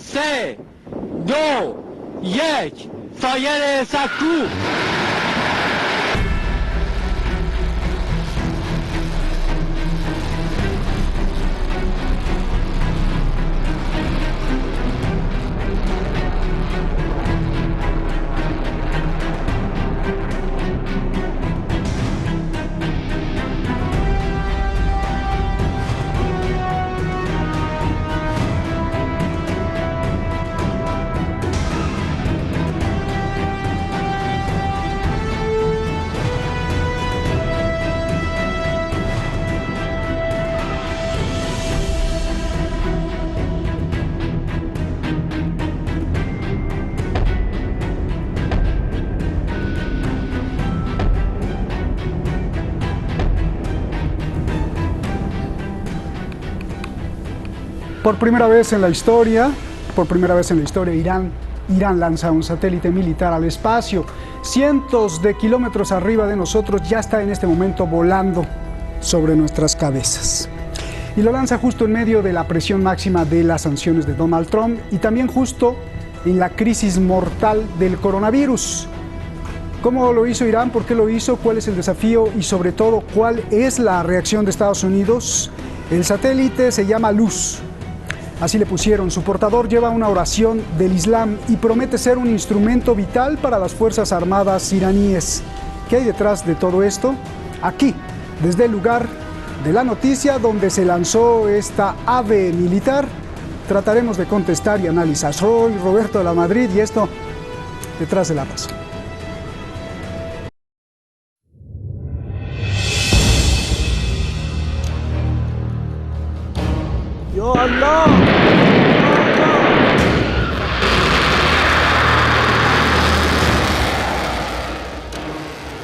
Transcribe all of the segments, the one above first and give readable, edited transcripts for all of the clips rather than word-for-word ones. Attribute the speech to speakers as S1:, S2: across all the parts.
S1: 3 2 1 سایر سکو.
S2: Por primera vez en la historia, Irán lanza un satélite militar al espacio. Cientos de kilómetros arriba de nosotros, ya está en este momento volando sobre nuestras cabezas. Y lo lanza justo en medio de la presión máxima de las sanciones de Donald Trump y también justo en la crisis mortal del coronavirus. ¿Cómo lo hizo Irán? ¿Por qué lo hizo? ¿Cuál es el desafío? Y sobre todo, ¿cuál es la reacción de Estados Unidos? El satélite se llama Luz. Así le pusieron. Su portador lleva una oración del Islam y promete ser un instrumento vital para las Fuerzas Armadas iraníes. ¿Qué hay detrás de todo esto? Aquí, desde el lugar de la noticia donde se lanzó esta ave militar, trataremos de contestar y analizar. Soy Roberto de la Madrid y esto detrás de la razón.
S3: یا الله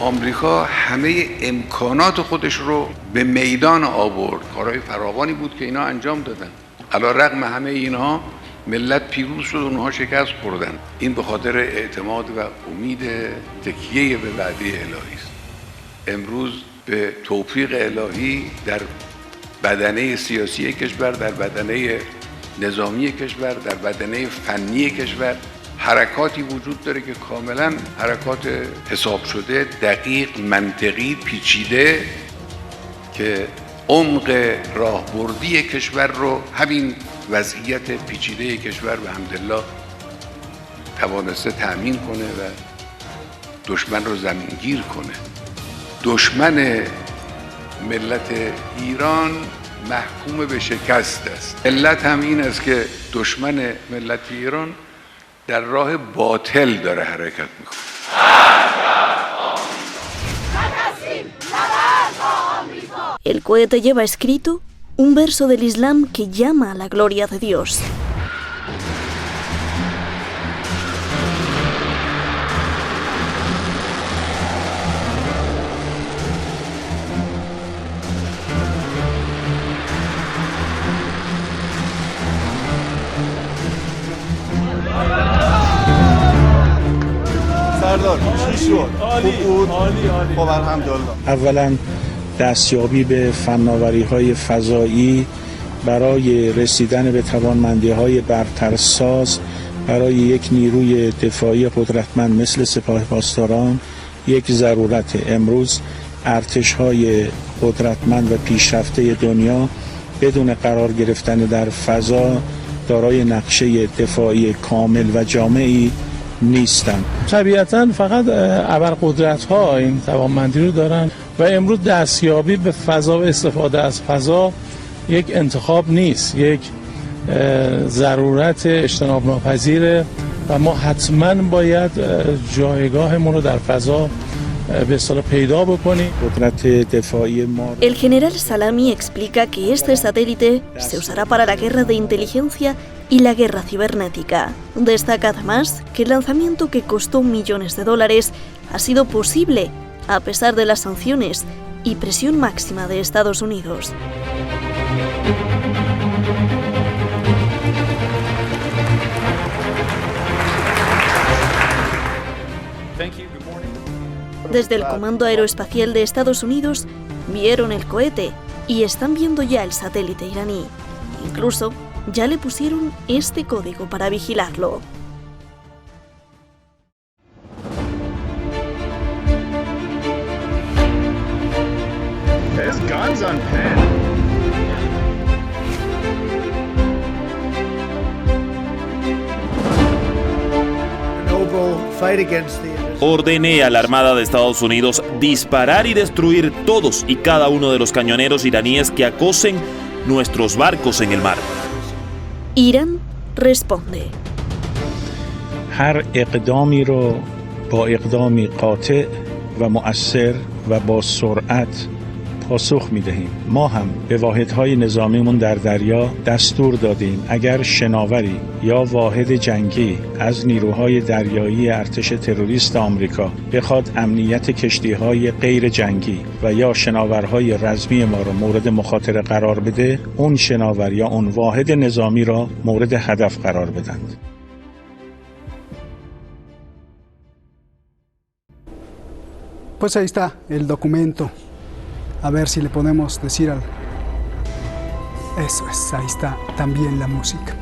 S4: آمریکا همه امکانات خودش رو به میدان آورد. کارهای فراوانی بود که اینا انجام دادن. علی‌رغم همه اینها ملت پیروز شد و اونها شکست خوردن. این به خاطر اعتماد و امید تکیه به وعده الهی است. امروز به توفیق الهی در بدنه سیاسی کشور، در بدنه نظامی کشور، در بدنه فنی کشور حرکاتی وجود داره که کاملا حرکات حساب شده، دقیق، منطقی، پیچیده که عمق راهبردی کشور رو همین وضعیت پیچیده کشور به حمدالله توانسته تأمین کنه و دشمن رو زمینگیر کنه. دشمن ملت ایران محکوم به شکست است. علت هم این است که دشمن ملت ایران در راه باطل داره حرکت میکنه.
S5: El cohete lleva escrito un verso del Islam que llama a la gloria de Dios.
S6: اولا دستیابی به فناوری‌های فضایی برای رسیدن به توانمندی‌های برترساز برای یک نیروی دفاعی قدرتمند مثل سپاه پاسداران یک ضرورت. امروز ارتش‌های قدرتمند و پیشرفته دنیا بدون قرار گرفتن در فضا دارای نقشه دفاعی کامل و جامعی نیستند.
S7: طبیعتاً فقط ابرقدرت‌ها این توانمندی رو دارن و امروز دستیابی به فضا و استفاده از فضا یک انتخاب نیست، یک ضرورت اجتناب ناپذیره و ما حتماً باید جایگاهمون رو در فضا به اصطلاح پیدا بکنیم.
S6: قدرت دفاعی ما.
S5: El general Salami explica que este satélite se usará para la guerra de inteligencia y la guerra cibernética. Destaca además que el lanzamiento, que costó millones de dólares, ha sido posible a pesar de las sanciones y presión máxima de Estados Unidos. Desde el Comando Aeroespacial de Estados Unidos vieron el cohete y están viendo ya el satélite iraní. Incluso ya le pusieron este código para vigilarlo.
S3: There's guns on Penn.
S8: Ordené a la Armada de Estados Unidos disparar y destruir todos y cada uno de los cañoneros iraníes que acosen nuestros barcos en el mar.
S5: Irán responde.
S6: هر اقدامی رو با اقدامی قاطع و مؤثر و با سرعت پاسخ می‌دهیم. ما هم به واحدهای نظامیمون در دریا دستور دادیم اگر شناوری یا واحد جنگی از نیروهای دریایی ارتش تروریست آمریکا بخواد امنیت کشتی‌های غیر جنگی و یا شناورهای رزمی ما را مورد مخاطره قرار بده، اون شناور یا اون واحد نظامی را مورد هدف قرار بدند.
S2: Pues ahí está el documento. A ver si le podemos decir al... Eso es, ahí está también la música.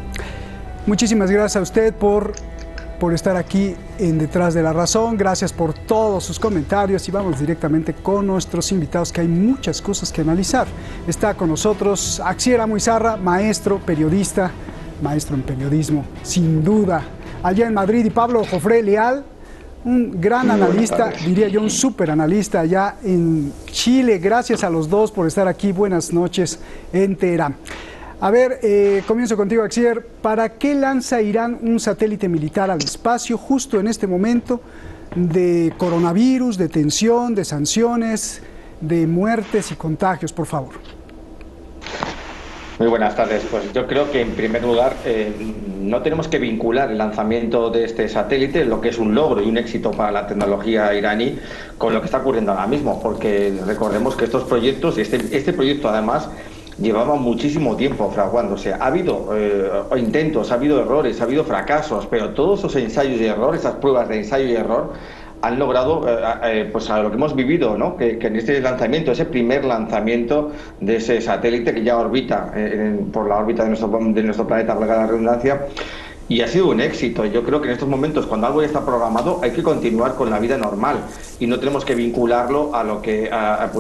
S2: Muchísimas gracias a usted por estar aquí en Detrás de la Razón. Gracias por todos sus comentarios y vamos directamente con nuestros invitados, que hay muchas cosas que analizar. Está con nosotros Axier Amuizarra, maestro, periodista, maestro en periodismo, sin duda, allá en Madrid, y Pablo Jofré Leal, un gran analista, diría yo un súper analista allá en Chile. Gracias a los dos por estar aquí. Buenas noches en Teherán. A ver, comienzo contigo, Axier. ¿Para qué lanza Irán un satélite militar al espacio justo en este momento de coronavirus, de tensión, de sanciones, de muertes y contagios? Por favor.
S9: Muy buenas tardes. Pues yo creo que en primer lugar no tenemos que vincular el lanzamiento de este satélite, lo que es un logro y un éxito para la tecnología iraní, con lo que está ocurriendo ahora mismo, porque recordemos que estos proyectos, este proyecto además llevaba muchísimo tiempo fraguándose. Ha habido intentos, ha habido errores, ha habido fracasos, pero todos esos ensayos y errores, esas pruebas de ensayo y error, han logrado pues a lo que hemos vivido, ¿no? Que en este lanzamiento, ese primer lanzamiento de ese satélite que ya orbita por la órbita de nuestro planeta, valga la redundancia, y ha sido un éxito. Yo creo que en estos momentos, cuando algo ya está programado, hay que continuar con la vida normal y no tenemos que vincularlo a lo que a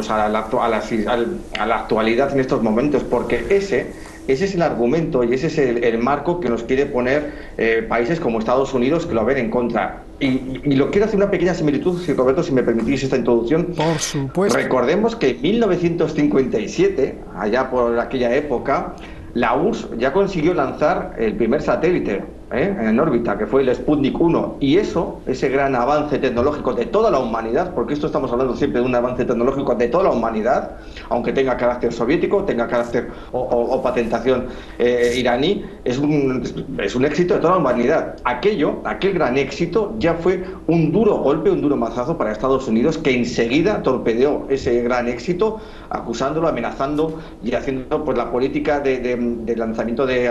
S9: la actualidad en estos momentos, porque ese es el argumento y ese es el marco que nos quiere poner países como Estados Unidos, que lo ven en contra. Y lo quiero hacer una pequeña similitud, si Roberto, si me permitís esta introducción.
S2: Por supuesto.
S9: Recordemos que en 1957, allá por aquella época, la URSS ya consiguió lanzar el primer satélite en órbita, que fue el Sputnik 1, y ese gran avance tecnológico de toda la humanidad, porque esto estamos hablando siempre de un avance tecnológico de toda la humanidad, aunque tenga carácter soviético, tenga carácter o patentación iraní, es un éxito de toda la humanidad. Aquel gran éxito ya fue un duro golpe, un duro mazazo para Estados Unidos, que enseguida torpedeó ese gran éxito, acusándolo, amenazando y haciendo pues la política de lanzamiento de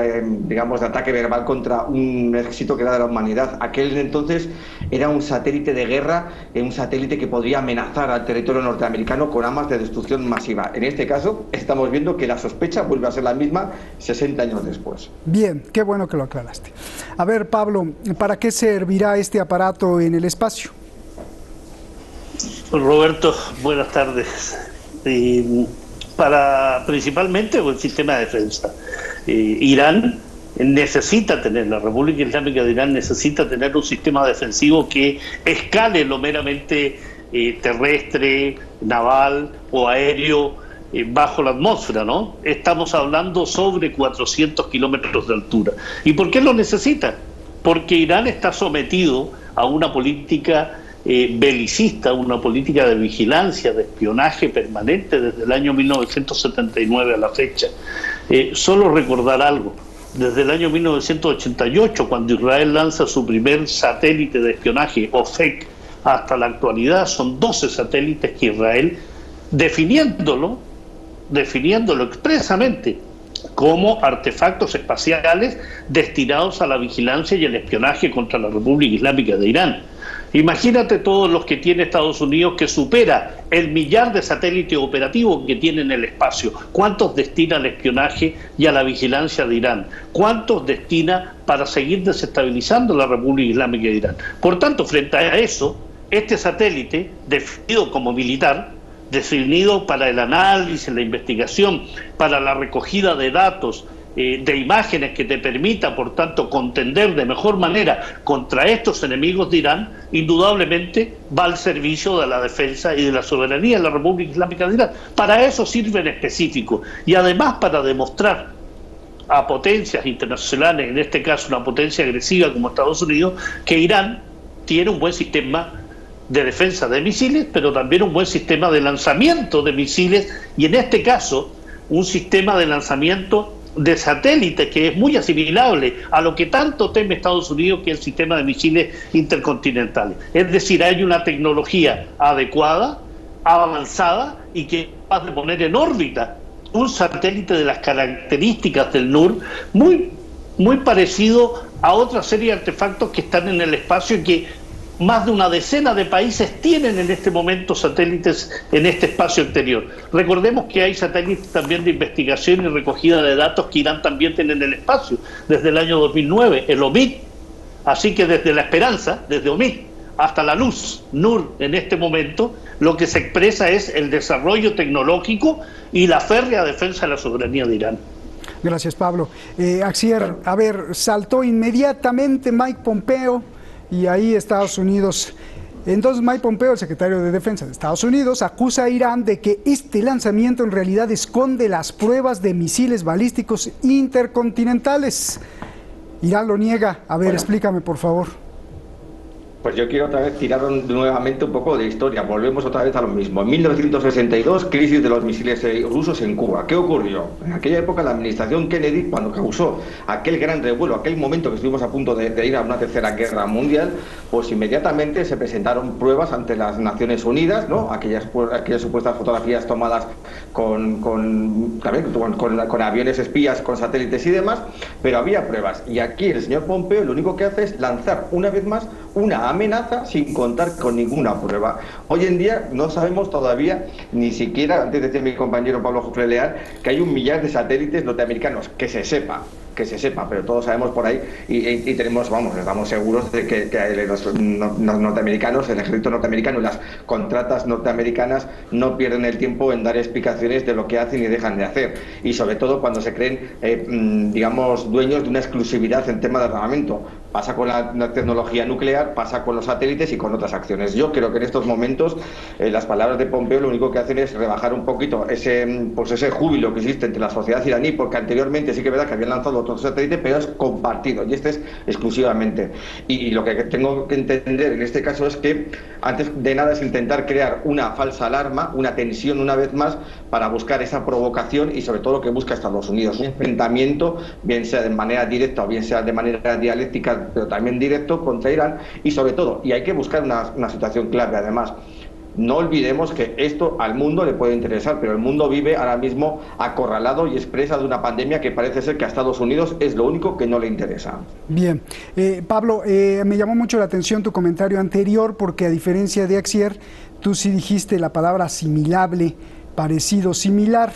S9: ataque verbal contra un éxito que era de la humanidad. Aquel entonces era un satélite de guerra, un satélite que podría amenazar al territorio norteamericano con armas de destrucción masiva. En este caso, estamos viendo que la sospecha vuelve a ser la misma 60 años después.
S2: Bien, qué bueno que lo aclaraste. A ver, Pablo, ¿para qué servirá este aparato en el espacio?
S10: Roberto, buenas tardes. Principalmente el sistema de defensa. Irán necesita tener, la República Islámica de Irán necesita tener un sistema defensivo que escale lo meramente terrestre, naval o aéreo bajo la atmósfera, ¿no? Estamos hablando sobre 400 kilómetros de altura. ¿Y por qué lo necesita? Porque Irán está sometido a una política belicista, una política de vigilancia, de espionaje permanente desde el año 1979 a la fecha. Solo recordar algo. Desde el año 1988, cuando Israel lanza su primer satélite de espionaje, OFEC, hasta la actualidad son 12 satélites que Israel, definiéndolo expresamente como artefactos espaciales destinados a la vigilancia y el espionaje contra la República Islámica de Irán. Imagínate todos los que tiene Estados Unidos, que supera el 1 millar de satélites operativos que tiene en el espacio. ¿Cuántos destina al espionaje y a la vigilancia de Irán? ¿Cuántos destina para seguir desestabilizando la República Islámica de Irán? Por tanto, frente a eso, este satélite, definido como militar, definido para el análisis, la investigación, para la recogida de datos, de imágenes que te permita, por tanto, contender de mejor manera contra estos enemigos de Irán, indudablemente va al servicio de la defensa y de la soberanía de la República Islámica de Irán. Para eso sirve en específico, y además para demostrar a potencias internacionales, en este caso una potencia agresiva como Estados Unidos, que Irán tiene un buen sistema de defensa de misiles, pero también un buen sistema de lanzamiento de misiles, y en este caso un sistema de lanzamiento de satélite que es muy asimilable a lo que tanto teme Estados Unidos, que es el sistema de misiles intercontinentales. Es decir, hay una tecnología adecuada, avanzada, y que es capaz de poner en órbita un satélite de las características del NUR, muy parecido a otra serie de artefactos que están en el espacio y que más de una decena de países tienen en este momento satélites en este espacio exterior. Recordemos que hay satélites también de investigación y recogida de datos que Irán también tiene en el espacio desde el año 2009, el OMID. Así que desde la esperanza, desde OMID hasta la luz, NUR, en este momento, lo que se expresa es el desarrollo tecnológico y la férrea defensa de la soberanía de Irán.
S2: Gracias, Pablo. Axier, a ver, saltó inmediatamente Mike Pompeo, y ahí Estados Unidos. Entonces Mike Pompeo, el secretario de Defensa de Estados Unidos, acusa a Irán de que este lanzamiento en realidad esconde las pruebas de misiles balísticos intercontinentales. Irán lo niega. A ver, explícame, por favor.
S9: Pues yo quiero otra vez tirar nuevamente un poco de historia. Volvemos otra vez a lo mismo. En 1962, crisis de los misiles rusos en Cuba. ¿Qué ocurrió? En aquella época la administración Kennedy, cuando causó aquel gran revuelo, aquel momento que estuvimos a punto de ir a una tercera guerra mundial, pues inmediatamente se presentaron pruebas ante las Naciones Unidas, ¿no? Aquellas supuestas fotografías tomadas con aviones espías, con satélites y demás, pero había pruebas. Y aquí el señor Pompeo lo único que hace es lanzar una vez más una amenaza sin contar con ninguna prueba. Hoy en día no sabemos todavía, ni siquiera, antes decía mi compañero Pablo Jofre Leal, que hay 1 millar de satélites norteamericanos, que se sepa, pero todos sabemos por ahí y tenemos, estamos seguros de que los norteamericanos, el ejército norteamericano y las contratas norteamericanas no pierden el tiempo en dar explicaciones de lo que hacen y dejan de hacer, y sobre todo cuando se creen, dueños de una exclusividad en tema de armamento. Pasa con la tecnología nuclear, pasa con los satélites y con otras acciones. Yo creo que en estos momentos las palabras de Pompeo lo único que hacen es rebajar un poquito ese júbilo que existe entre la sociedad iraní, porque anteriormente sí que es verdad que habían lanzado otros satélites, pero es compartido, y este es exclusivamente. Y lo que tengo que entender en este caso es que antes de nada es intentar crear una falsa alarma, una tensión una vez más, para buscar esa provocación, y sobre todo lo que busca Estados Unidos, un enfrentamiento, bien sea de manera directa o bien sea de manera dialéctica, pero también directo, contra Irán. Y sobre todo, y hay que buscar una situación clave además, no olvidemos que esto al mundo le puede interesar, pero el mundo vive ahora mismo acorralado y expresa de una pandemia que parece ser que a Estados Unidos es lo único que no le interesa.
S2: Bien, Pablo, me llamó mucho la atención tu comentario anterior, porque a diferencia de Axier, tú sí dijiste la palabra asimilable, parecido, similar.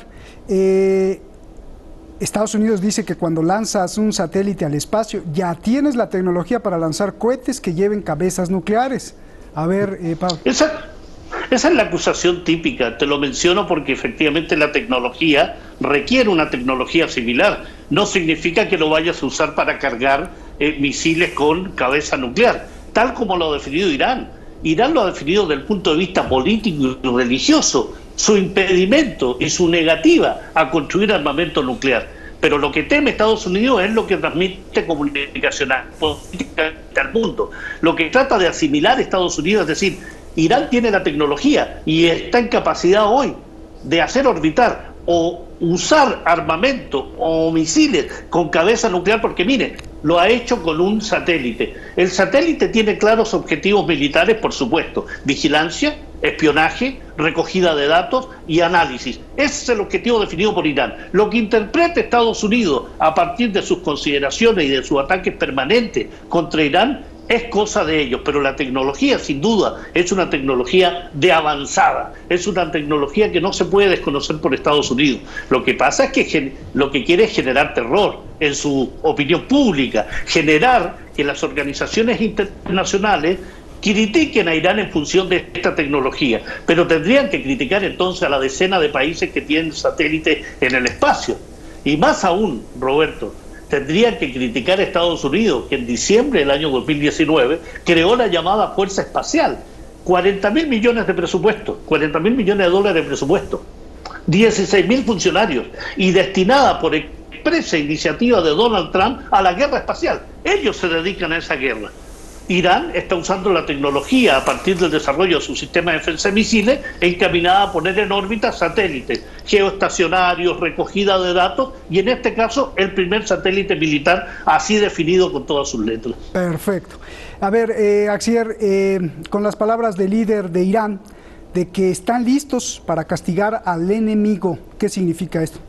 S2: Estados Unidos dice que cuando lanzas un satélite al espacio ya tienes la tecnología para lanzar cohetes que lleven cabezas nucleares. A ver, Pablo.
S10: Esa es la acusación típica. Te lo menciono porque efectivamente la tecnología requiere una tecnología similar. No significa que lo vayas a usar para cargar misiles con cabeza nuclear, tal como lo ha definido Irán. Irán lo ha definido desde el punto de vista político y religioso, su impedimento y su negativa a construir armamento nuclear. Pero lo que teme Estados Unidos es lo que transmite comunicacional, políticamente al mundo. Lo que trata de asimilar Estados Unidos, es decir, Irán tiene la tecnología y está en capacidad hoy de hacer orbitar o usar armamento o misiles con cabeza nuclear, porque mire, lo ha hecho con un satélite. El satélite tiene claros objetivos militares, por supuesto: vigilancia, espionaje, recogida de datos y análisis. Ese es el objetivo definido por Irán. Lo que interprete Estados Unidos a partir de sus consideraciones y de sus ataques permanentes contra Irán es cosa de ellos, pero la tecnología sin duda es una tecnología de avanzada, es una tecnología que no se puede desconocer por Estados Unidos. Lo que pasa es que lo que quiere es generar terror en su opinión pública, generar que las organizaciones internacionales critiquen a Irán en función de esta tecnología, pero tendrían que criticar entonces a la decena de países que tienen satélites en el espacio. Y más aún, Roberto, tendrían que criticar a Estados Unidos, que en diciembre del año 2019 creó la llamada Fuerza Espacial. 40.000 millones de presupuesto, 40.000 millones de dólares de presupuesto, 16.000 funcionarios y destinada por expresa iniciativa de Donald Trump a la guerra espacial. Ellos se dedican a esa guerra. Irán está usando la tecnología a partir del desarrollo de su sistema de defensa de misiles encaminada a poner en órbita satélites geoestacionarios, recogida de datos y en este caso el primer satélite militar así definido con todas sus letras.
S2: Perfecto. A ver, Axier, con las palabras del líder de Irán de que están listos para castigar al enemigo, ¿qué significa esto?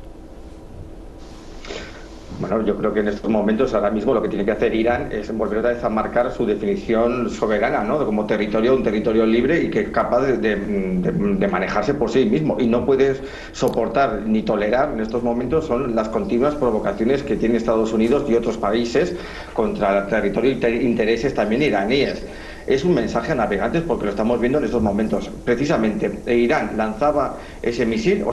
S9: Bueno, yo creo que en estos momentos ahora mismo lo que tiene que hacer Irán es volver otra vez a marcar su definición soberana, ¿no? Como territorio, un territorio libre y que es capaz de manejarse por sí mismo. Y no puedes soportar ni tolerar en estos momentos son las continuas provocaciones que tiene Estados Unidos y otros países contra el territorio e intereses también iraníes. Es un mensaje a navegantes porque lo estamos viendo en estos momentos. Precisamente, Irán lanzaba ese misil,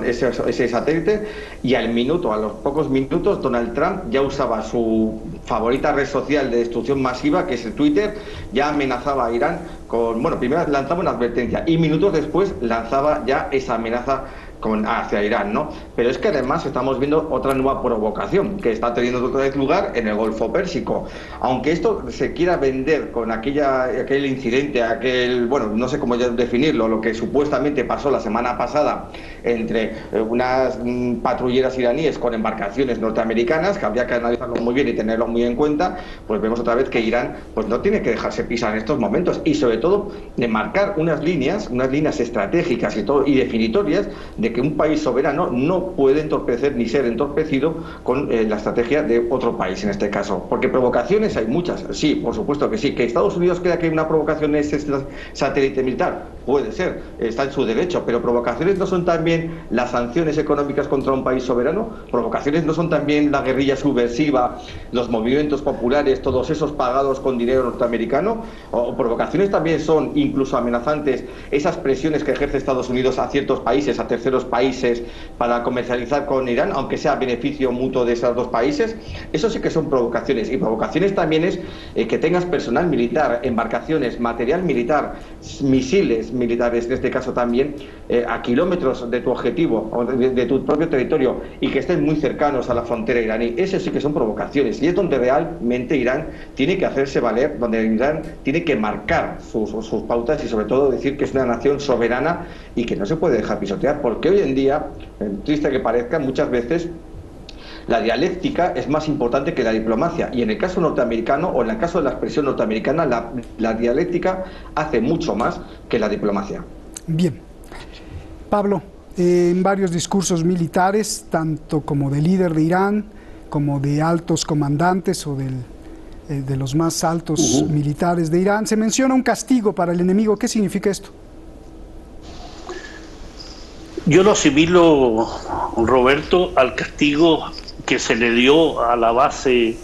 S9: ese satélite, y a los pocos minutos, Donald Trump ya usaba su favorita red social de destrucción masiva, que es el Twitter, ya amenazaba a Irán primero lanzaba una advertencia y minutos después lanzaba ya esa amenaza hacia Irán, ¿no? Pero es que además estamos viendo otra nueva provocación que está teniendo otra vez lugar en el Golfo Pérsico. Aunque esto se quiera vender con aquel incidente, no sé cómo definirlo, lo que supuestamente pasó la semana pasada entre unas patrulleras iraníes con embarcaciones norteamericanas, que habría que analizarlo muy bien y tenerlo muy en cuenta, pues vemos otra vez que Irán pues no tiene que dejarse pisar en estos momentos y sobre todo de marcar unas líneas estratégicas y definitorias de que un país soberano no puede entorpecer ni ser entorpecido con la estrategia de otro país en este caso. Porque provocaciones hay muchas, sí, por supuesto que sí. ¿Que Estados Unidos crea que una provocación es satélite militar? Puede ser, está en su derecho, pero provocaciones no son también las sanciones económicas contra un país soberano, provocaciones no son también la guerrilla subversiva, los movimientos populares, todos esos pagados con dinero norteamericano, o provocaciones también son incluso amenazantes esas presiones que ejerce Estados Unidos a ciertos países, a terceros países para comercializar con Irán, aunque sea a beneficio mutuo de esos dos países. Eso sí que son provocaciones, y provocaciones también es que tengas personal militar, embarcaciones, material militar, misiles militares, en este caso también, a kilómetros de tu objetivo o de tu propio territorio y que estén muy cercanos a la frontera iraní. Eso sí que son provocaciones y es donde realmente Irán tiene que hacerse valer, donde Irán tiene que marcar sus pautas y sobre todo decir que es una nación soberana y que no se puede dejar pisotear, porque hoy en día, triste que parezca, muchas veces la dialéctica es más importante que la diplomacia, y en el caso norteamericano o en el caso de la expresión norteamericana la dialéctica hace mucho más que la diplomacia. Bien.
S2: Pablo, en varios discursos militares, tanto como del líder de Irán como de altos comandantes o de los más altos militares de Irán, se menciona un castigo para el enemigo. ¿Qué significa esto?
S10: Yo lo asimilo, Roberto, al castigo que se le dio a la base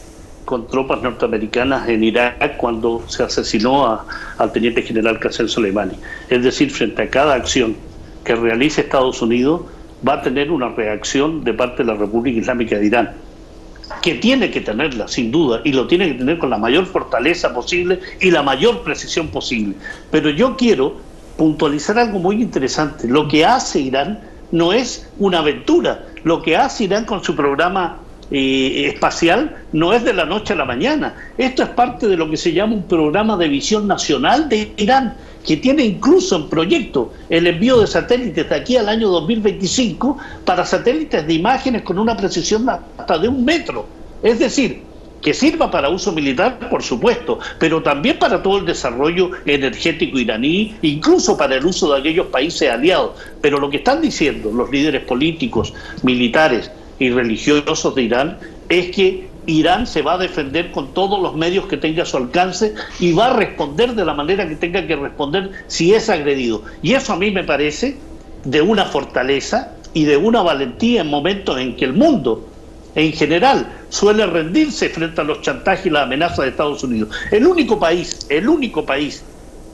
S10: con tropas norteamericanas en Irak cuando se asesinó al teniente general Qasem Soleimani. Es decir, frente a cada acción que realice Estados Unidos, va a tener una reacción de parte de la República Islámica de Irán, que tiene que tenerla, sin duda, y lo tiene que tener con la mayor fortaleza posible y la mayor precisión posible. Pero yo quiero puntualizar algo muy interesante. Lo que hace Irán no es una aventura. Lo que hace Irán con su programa espacial no es de la noche a la mañana. Esto es parte de lo que se llama un programa de visión nacional de Irán, que tiene incluso en proyecto el envío de satélites de aquí al año 2025 para satélites de imágenes con una precisión hasta de 1 metro. Es decir, que sirva para uso militar, por supuesto, pero también para todo el desarrollo energético iraní, incluso para el uso de aquellos países aliados. Pero lo que están diciendo los líderes políticos, militares y religiosos de Irán es que Irán se va a defender con todos los medios que tenga a su alcance y va a responder de la manera que tenga que responder si es agredido. Y eso a mí me parece de una fortaleza y de una valentía en momentos en que el mundo en general suele rendirse frente a los chantajes y las amenazas de Estados Unidos. El único país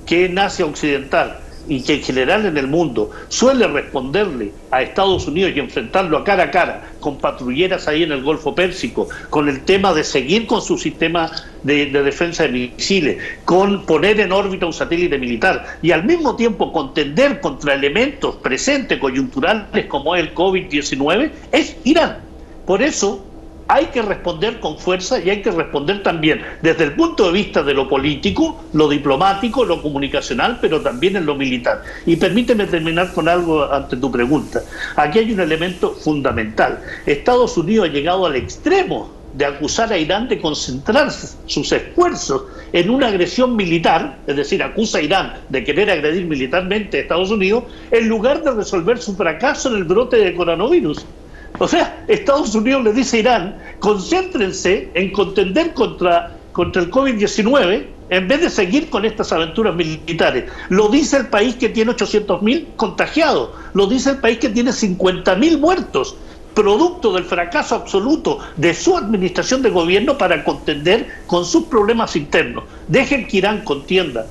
S10: que en Asia Occidental y que en general en el mundo suele responderle a Estados Unidos y enfrentarlo a cara con patrulleras ahí en el Golfo Pérsico, con el tema de seguir con su sistema de defensa de misiles, con poner en órbita un satélite militar y al mismo tiempo contender contra elementos presentes, coyunturales como el COVID-19, es Irán. Por eso hay que responder con fuerza y hay que responder también desde el punto de vista de lo político, lo diplomático, lo comunicacional, pero también en lo militar. Y permíteme terminar con algo ante tu pregunta. Aquí hay un elemento fundamental. Estados Unidos ha llegado al extremo de acusar a Irán de concentrar sus esfuerzos en una agresión militar, es decir, acusa a Irán de querer agredir militarmente a Estados Unidos, en lugar de resolver su fracaso en el brote de coronavirus. O sea, Estados Unidos le dice a Irán, concéntrense en contender contra el COVID-19 en vez de seguir con estas aventuras militares. Lo dice el país que tiene 800.000 contagiados, lo dice el país que tiene 50.000 muertos, producto del fracaso absoluto de su administración de gobierno para contender con sus problemas internos. Dejen que Irán contenda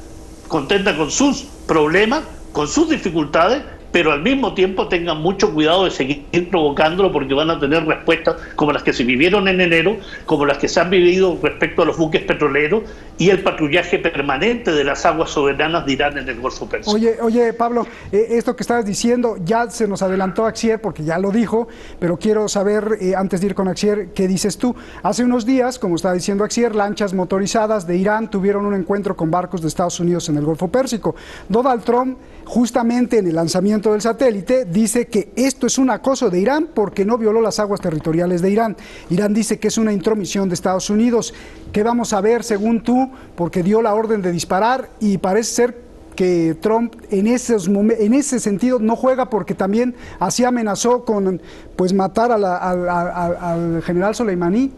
S10: con sus problemas, con sus dificultades, pero al mismo tiempo tengan mucho cuidado de seguir provocándolo porque van a tener respuestas como las que se vivieron en enero, como las que se han vivido respecto a los buques petroleros y el patrullaje permanente de las aguas soberanas de Irán en el Golfo Pérsico.
S2: Oye, Pablo, esto que estabas diciendo ya se nos adelantó Axier porque ya lo dijo, pero quiero saber, antes de ir con Axier, ¿qué dices tú? Hace unos días, como estaba diciendo Axier, lanchas motorizadas de Irán tuvieron un encuentro con barcos de Estados Unidos en el Golfo Pérsico. Donald Trump, justamente en el lanzamiento del satélite, dice que esto es un acoso de Irán porque no violó las aguas territoriales de Irán. Irán dice que es una intromisión de Estados Unidos. ¿Qué vamos a ver según tú? Porque dio la orden de disparar y parece ser que Trump en ese sentido no juega porque también así amenazó con matar al general Soleimani.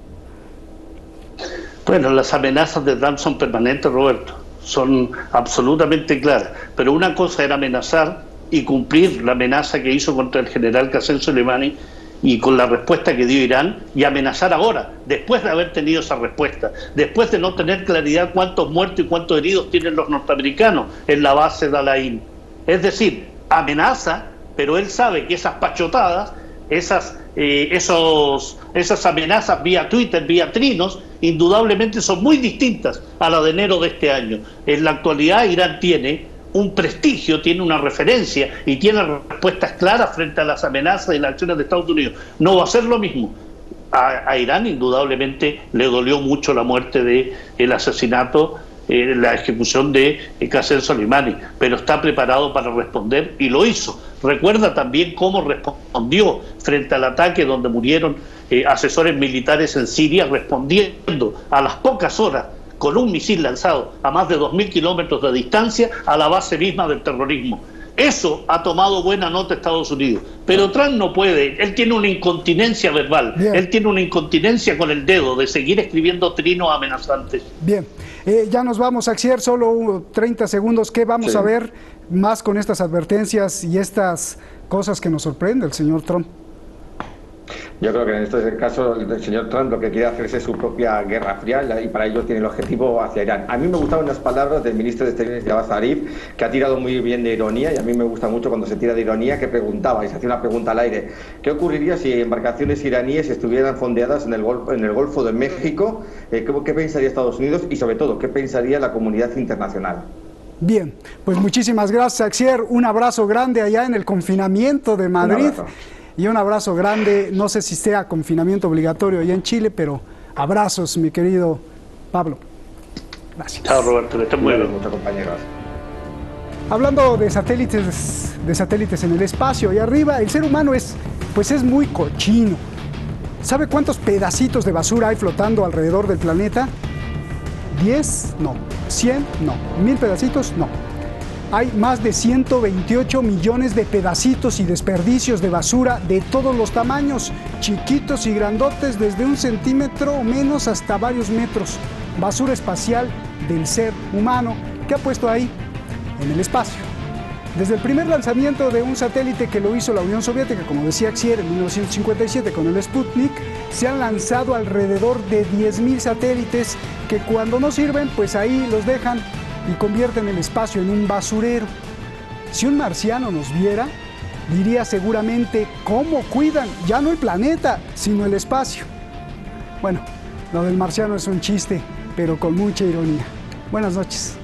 S10: Bueno, las amenazas de Trump son permanentes, Roberto, son absolutamente claras, pero una cosa era amenazar y cumplir la amenaza que hizo contra el general Qasem Soleimani y con la respuesta que dio Irán, y amenazar ahora, después de haber tenido esa respuesta, después de no tener claridad cuántos muertos y cuántos heridos tienen los norteamericanos en la base de Al-Ain. Es decir, amenaza, pero él sabe que esas pachotadas, esas amenazas vía Twitter, vía trinos, indudablemente son muy distintas a la de enero de este año. En la actualidad Irán tiene un prestigio, tiene una referencia y tiene respuestas claras frente a las amenazas y las acciones de Estados Unidos. No va a ser lo mismo. A Irán indudablemente le dolió mucho la muerte del asesinato, la ejecución de Qasem Soleimani, pero está preparado para responder y lo hizo. Recuerda también cómo respondió frente al ataque donde murieron asesores militares en Siria, respondiendo a las pocas horas con un misil lanzado a más de 2.000 kilómetros de distancia a la base misma del terrorismo. Eso ha tomado buena nota Estados Unidos, pero Trump no puede, él tiene una incontinencia verbal, él tiene una incontinencia con el dedo de seguir escribiendo trinos amenazantes.
S2: Bien, ya nos vamos, Axier, solo 30 segundos, ¿qué vamos a ver más con estas advertencias y estas cosas que nos sorprende el señor Trump?
S9: Yo creo que en este caso el señor Trump lo que quiere hacer es su propia guerra fría y para ello tiene el objetivo hacia Irán. A mí me gustaban las palabras del ministro de Exteriores, Javad Zarif, que ha tirado muy bien de ironía, y a mí me gusta mucho cuando se tira de ironía, que preguntaba, y se hacía una pregunta al aire: ¿qué ocurriría si embarcaciones iraníes estuvieran fondeadas en el Golfo de México? ¿Qué pensaría Estados Unidos? Y sobre todo, ¿qué pensaría la comunidad internacional? Bien,
S2: pues muchísimas gracias, Axier. Un abrazo grande allá en el confinamiento de Madrid. Y un abrazo grande, no sé si sea confinamiento obligatorio allá en Chile, pero abrazos, mi querido Pablo. Gracias.
S10: Chao, Roberto, que estén muy bien,
S9: muchos compañeros.
S2: Hablando de satélites en el espacio, y arriba, el ser humano es muy cochino. ¿Sabe cuántos pedacitos de basura hay flotando alrededor del planeta? ¿10? No. ¿100? No. ¿1000 pedacitos? No. hay más de 128 millones de pedacitos y desperdicios de basura de todos los tamaños, chiquitos y grandotes, desde 1 centímetro o menos hasta varios metros. Basura espacial del ser humano que ha puesto ahí en el espacio. Desde el primer lanzamiento de un satélite que lo hizo la Unión Soviética, como decía Xier, en 1957 con el Sputnik, se han lanzado alrededor de 10.000 satélites que cuando no sirven, pues ahí los dejan y convierten el espacio en un basurero. Si un marciano nos viera, diría seguramente cómo cuidan ya no el planeta, sino el espacio. Bueno, lo del marciano es un chiste, pero con mucha ironía. Buenas noches.